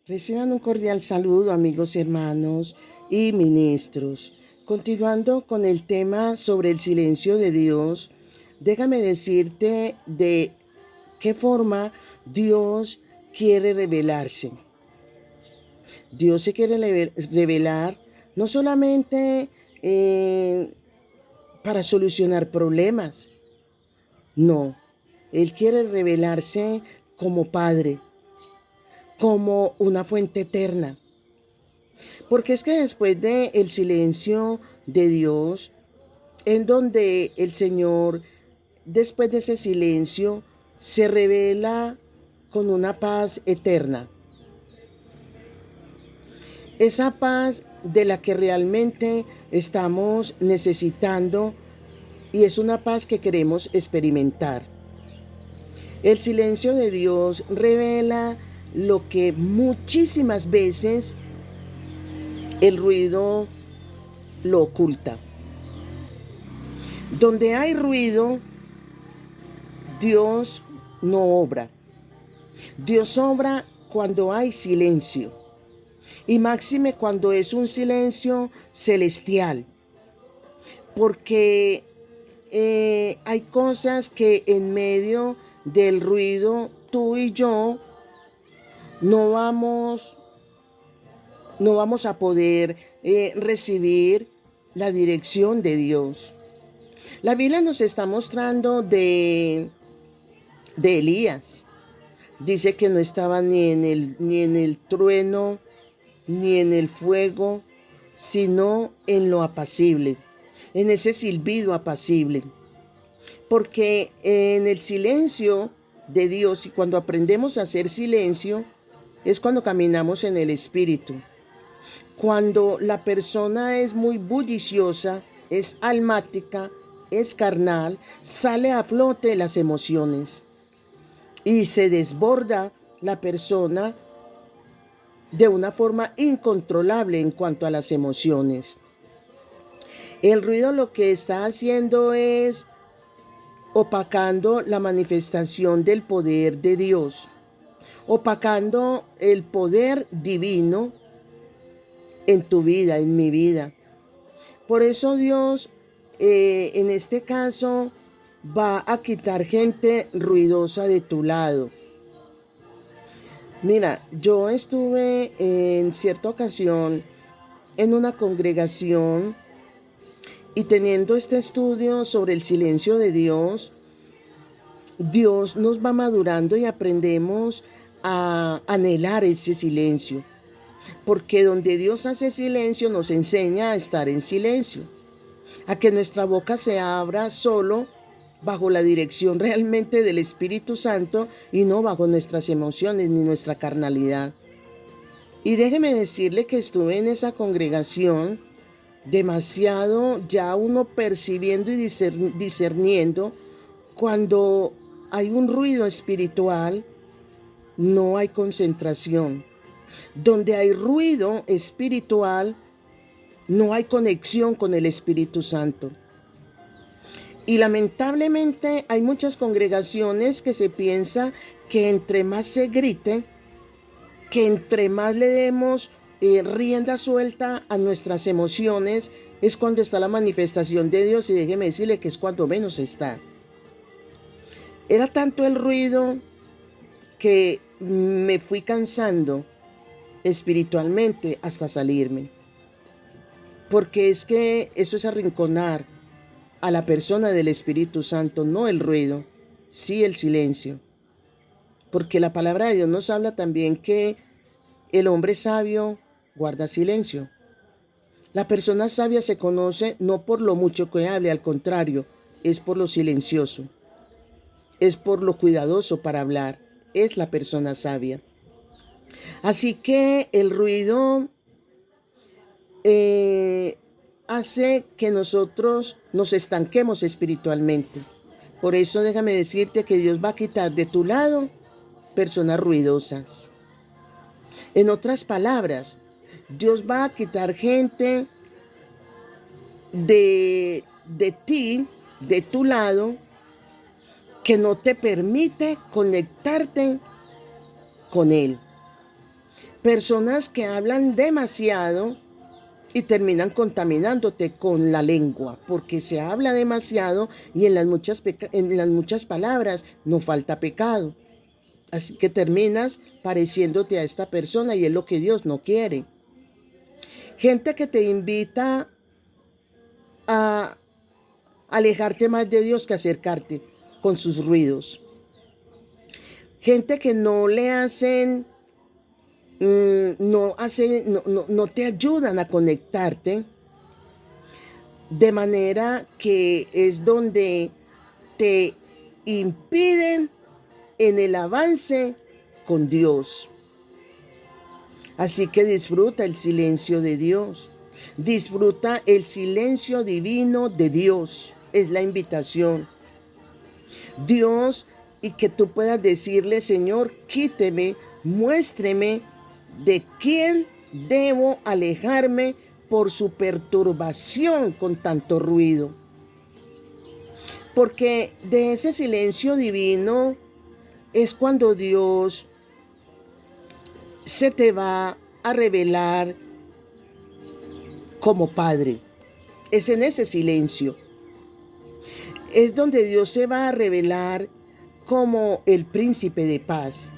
Reciban un cordial saludo, amigos y hermanos y ministros. Continuando con el tema sobre el silencio de Dios, déjame decirte de qué forma Dios quiere revelarse. Dios se quiere revelar no solamente para solucionar problemas, no. Él quiere revelarse como Padre, como una fuente eterna. Porque es que después del silencio de Dios, en donde el Señor, después de ese silencio, se revela con una paz eterna. Esa paz de la que realmente estamos necesitando y es una paz que queremos experimentar. El silencio de Dios revela lo que muchísimas veces el ruido lo oculta. Donde hay ruido, Dios no obra. Dios obra cuando hay silencio. Y máxime cuando es un silencio celestial. Porque hay cosas que en medio del ruido tú y yo no vamos a poder recibir la dirección de Dios. La Biblia nos está mostrando de Elías. Dice que no estaba ni en el trueno, ni en el fuego, sino en lo apacible, en ese silbido apacible. Porque en el silencio de Dios, y cuando aprendemos a hacer silencio, es cuando caminamos en el Espíritu. Cuando la persona es muy bulliciosa, es almática, es carnal, sale a flote las emociones y se desborda la persona de una forma incontrolable en cuanto a las emociones. El ruido lo que está haciendo es opacando la manifestación del poder de Dios, opacando el poder divino en tu vida, en mi vida. Por eso Dios, en este caso, va a quitar gente ruidosa de tu lado. Mira, yo estuve en cierta ocasión en una congregación y teniendo este estudio sobre el silencio de Dios, Dios nos va madurando y aprendemos a anhelar ese silencio. Porque donde Dios hace silencio nos enseña a estar en silencio, a que nuestra boca se abra solo bajo la dirección realmente del Espíritu Santo y no bajo nuestras emociones ni nuestra carnalidad. Y déjeme decirle que estuve en esa congregación demasiado ya uno percibiendo y discerniendo cuando hay un ruido espiritual, no hay concentración. Donde hay ruido espiritual, no hay conexión con el Espíritu Santo. Y lamentablemente hay muchas congregaciones que se piensa que entre más se grite, que entre más le demos rienda suelta a nuestras emociones, es cuando está la manifestación de Dios, y déjeme decirle que es cuando menos está. Era tanto el ruido que me fui cansando espiritualmente hasta salirme. Porque es que eso es arrinconar a la persona del Espíritu Santo, no el ruido, sí el silencio. Porque la palabra de Dios nos habla también que el hombre sabio guarda silencio. La persona sabia se conoce no por lo mucho que hable, al contrario, es por lo silencioso, es por lo cuidadoso para hablar, es la persona sabia. Así que el ruido hace que nosotros nos estanquemos espiritualmente. Por eso déjame decirte que Dios va a quitar de tu lado personas ruidosas. En otras palabras, Dios va a quitar gente de ti, de tu lado, que no te permite conectarte con Él. Personas que hablan demasiado y terminan contaminándote con la lengua, porque se habla demasiado y en las muchas palabras no falta pecado. Así que terminas pareciéndote a esta persona y es lo que Dios no quiere. Gente que te invita a alejarte más de Dios que acercarte con sus ruidos. Gente que no le hacen, no te ayudan a conectarte, de manera que es donde te impiden en el avance con Dios. Así que disfruta el silencio de Dios. Disfruta el silencio divino de Dios. Es la invitación. Dios, y que tú puedas decirle, Señor, quíteme, muéstreme de quién debo alejarme por su perturbación con tanto ruido. Porque de ese silencio divino es cuando Dios se te va a revelar como Padre. Es en ese silencio. Es donde Dios se va a revelar como el príncipe de paz.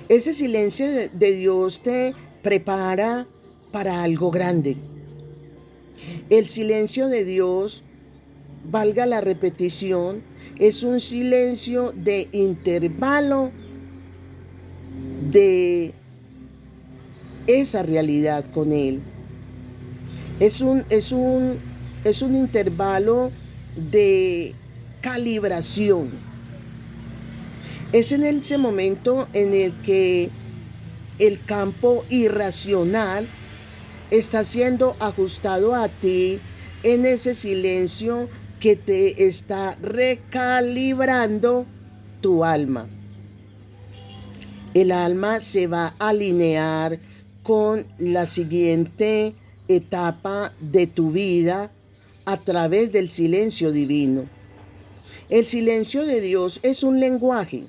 Ese silencio de Dios te prepara para algo grande. El silencio de Dios, valga la repetición, es un silencio de intervalo de esa realidad con Él. Es un intervalo de calibración. Es en ese momento en el que el campo irracional está siendo ajustado a ti en ese silencio que te está recalibrando tu alma. El alma se va a alinear con la siguiente etapa de tu vida a través del silencio divino. El silencio de Dios es un lenguaje,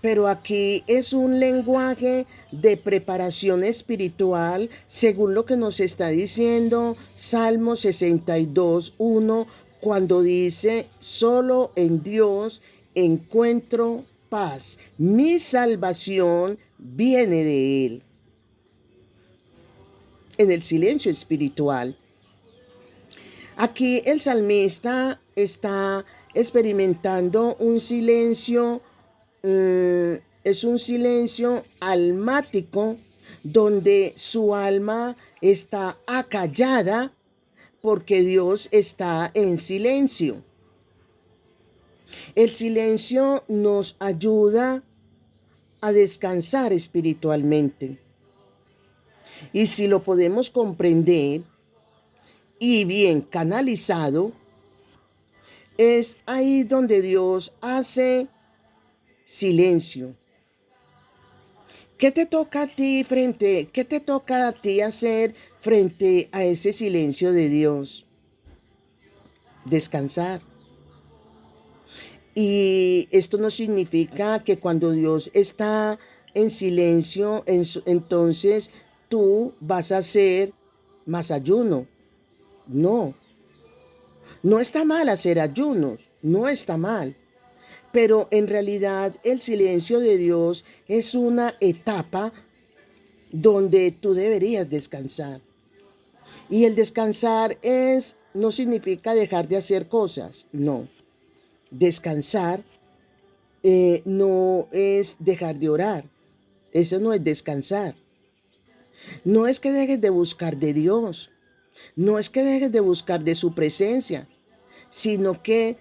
pero aquí es un lenguaje de preparación espiritual, según lo que nos está diciendo Salmo 62:1, cuando dice: solo en Dios encuentro paz, mi salvación viene de Él. En el silencio espiritual. Aquí el salmista está experimentando un silencio, es un silencio almático, donde su alma está acallada porque Dios está en silencio. El silencio nos ayuda a descansar espiritualmente. Y si lo podemos comprender y bien canalizado, es ahí donde Dios hace silencio. ¿Qué te toca a ti hacer frente a ese silencio de Dios? Descansar. Y esto no significa que cuando Dios está en silencio, entonces tú vas a hacer más ayuno. No, no está mal hacer ayunos, no está mal. Pero en realidad el silencio de Dios es una etapa donde tú deberías descansar. Y el descansar no significa dejar de hacer cosas, no. Descansar no es dejar de orar, eso no es descansar. No es que dejes de buscar de Dios, no es que dejes de buscar de su presencia, sino que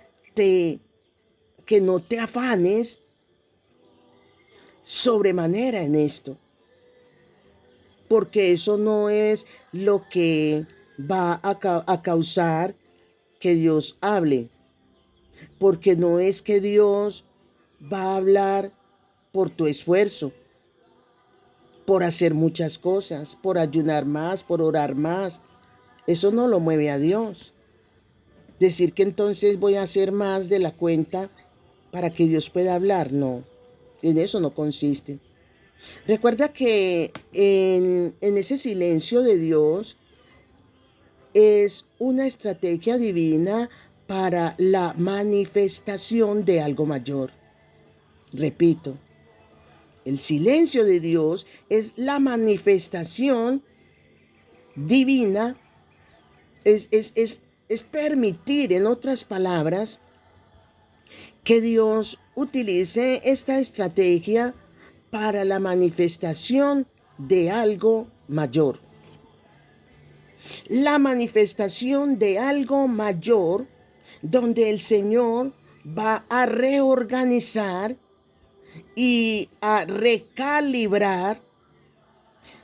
no te afanes sobremanera en esto, porque eso no es lo que va a causar que Dios hable, porque no es que Dios va a hablar por tu esfuerzo, por hacer muchas cosas, por ayunar más, por orar más. Eso no lo mueve a Dios. Decir que entonces voy a hacer más de la cuenta para que Dios pueda hablar, no. En eso no consiste. Recuerda que en ese silencio de Dios es una estrategia divina para la manifestación de algo mayor. Repito, el silencio de Dios es la manifestación divina, es permitir, en otras palabras, que Dios utilice esta estrategia para la manifestación de algo mayor. La manifestación de algo mayor donde el Señor va a reorganizar y a recalibrar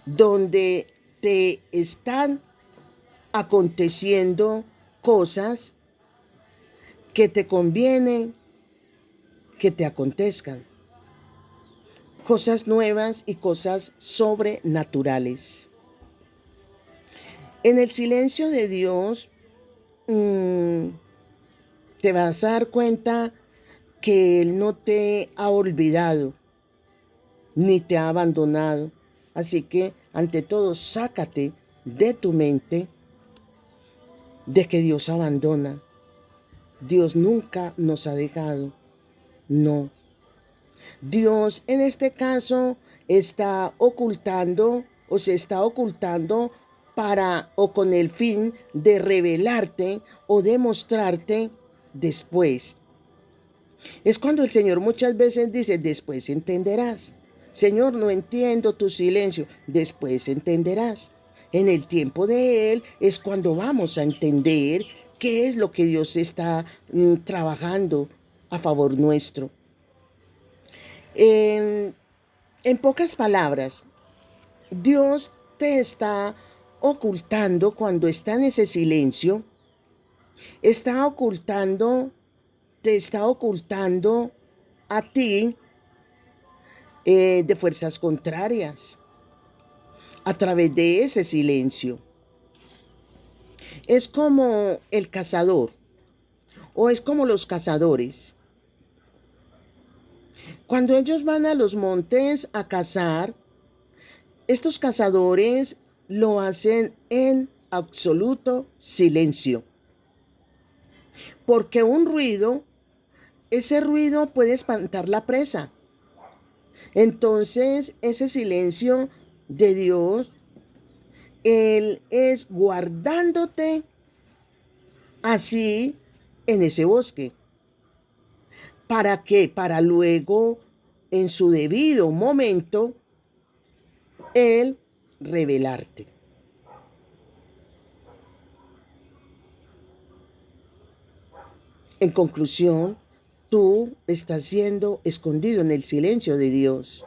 donde te están aconteciendo cosas que te convienen que te acontezcan. Cosas nuevas y cosas sobrenaturales. En el silencio de Dios te vas a dar cuenta que Él no te ha olvidado ni te ha abandonado. Así que, ante todo, sácate de tu mente de que Dios abandona. Dios nunca nos ha dejado. No. Dios en este caso está ocultando o se está ocultando para o con el fin de revelarte o demostrarte después. Es cuando el Señor muchas veces dice, después entenderás. Señor, no entiendo tu silencio, después entenderás. En el tiempo de Él es cuando vamos a entender qué es lo que Dios está trabajando a favor nuestro. En pocas palabras, Dios te está ocultando cuando está en ese silencio, te está ocultando a ti de fuerzas contrarias a través de ese silencio. Es como el cazador o es como los cazadores. Cuando ellos van a los montes a cazar, estos cazadores lo hacen en absoluto silencio. Porque ese ruido puede espantar la presa. Entonces, ese silencio de Dios, Él es guardándote así en ese bosque. ¿Para qué? Para luego, en su debido momento, Él revelarte. En conclusión, tú estás siendo escondido en el silencio de Dios.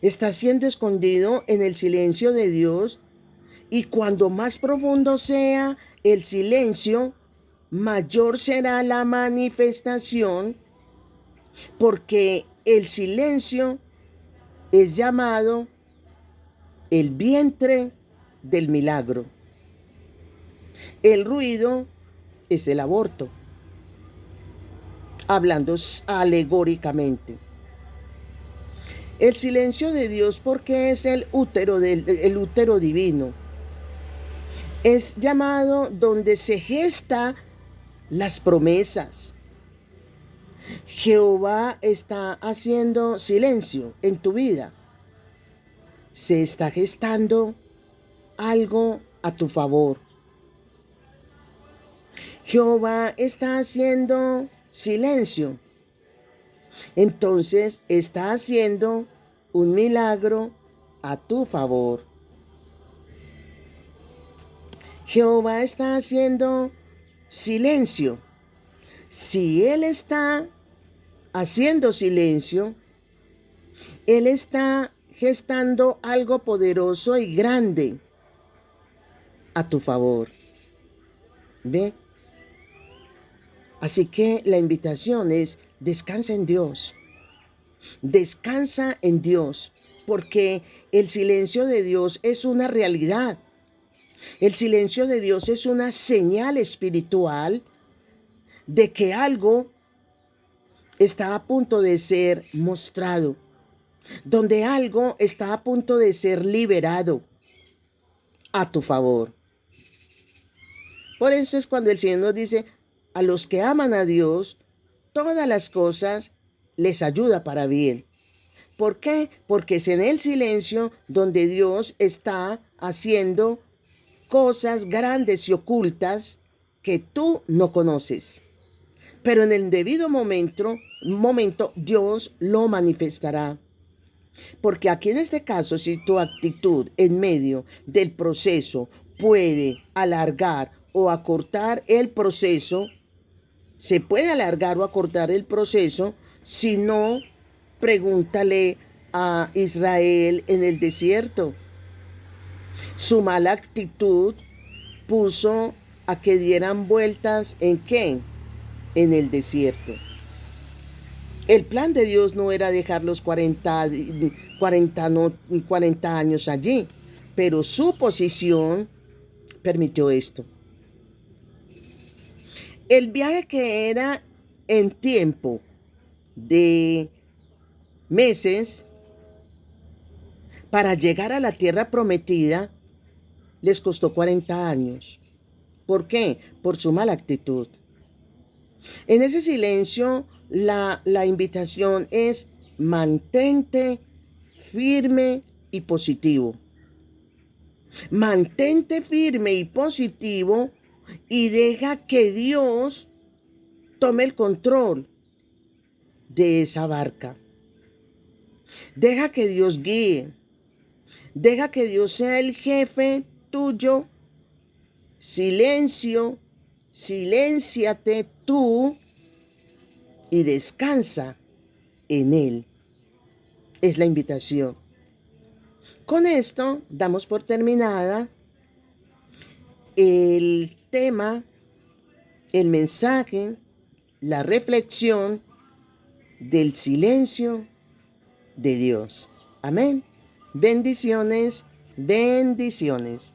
Estás siendo escondido en el silencio de Dios y cuando más profundo sea el silencio, mayor será la manifestación, porque el silencio es llamado el vientre del milagro. El ruido es el aborto, hablando alegóricamente. El silencio de Dios, porque es el útero divino. Es llamado donde se gesta las promesas. Jehová está haciendo silencio en tu vida. Se está gestando algo a tu favor. Jehová está haciendo silencio. Entonces está haciendo un milagro a tu favor. Jehová está haciendo silencio. Si Él está haciendo silencio, Él está gestando algo poderoso y grande a tu favor. ¿Ve? Así que la invitación es: descansa en Dios. Descansa en Dios, porque el silencio de Dios es una realidad. El silencio de Dios es una señal espiritual de que algo está a punto de ser mostrado. donde algo está a punto de ser liberado a tu favor. Por eso es cuando el Señor nos dice, a los que aman a Dios, todas las cosas les ayuda para bien. ¿Por qué? Porque es en el silencio donde Dios está haciendo cosas grandes y ocultas que tú no conoces. Pero en el debido momento Dios lo manifestará. Porque aquí en este caso, si tu actitud en medio del proceso puede alargar o acortar el proceso, se puede alargar o acortar el proceso. Si no, pregúntale a Israel en el desierto. Su mala actitud puso a que dieran vueltas ¿en qué? En el desierto. El plan de Dios no era dejar los 40 años allí, pero su posición permitió esto. El viaje que era en tiempo de meses para llegar a la tierra prometida les costó 40 años. ¿Por qué? Por su mala actitud. En ese silencio, la invitación es mantente firme y positivo. Mantente firme y positivo y deja que Dios tome el control de esa barca. Deja que Dios guíe. Deja que Dios sea el jefe tuyo. Silencio, silénciate tú y descansa en Él. Es la invitación. Con esto damos por terminada el tema, el mensaje, la reflexión del silencio de Dios. Amén. Bendiciones, bendiciones.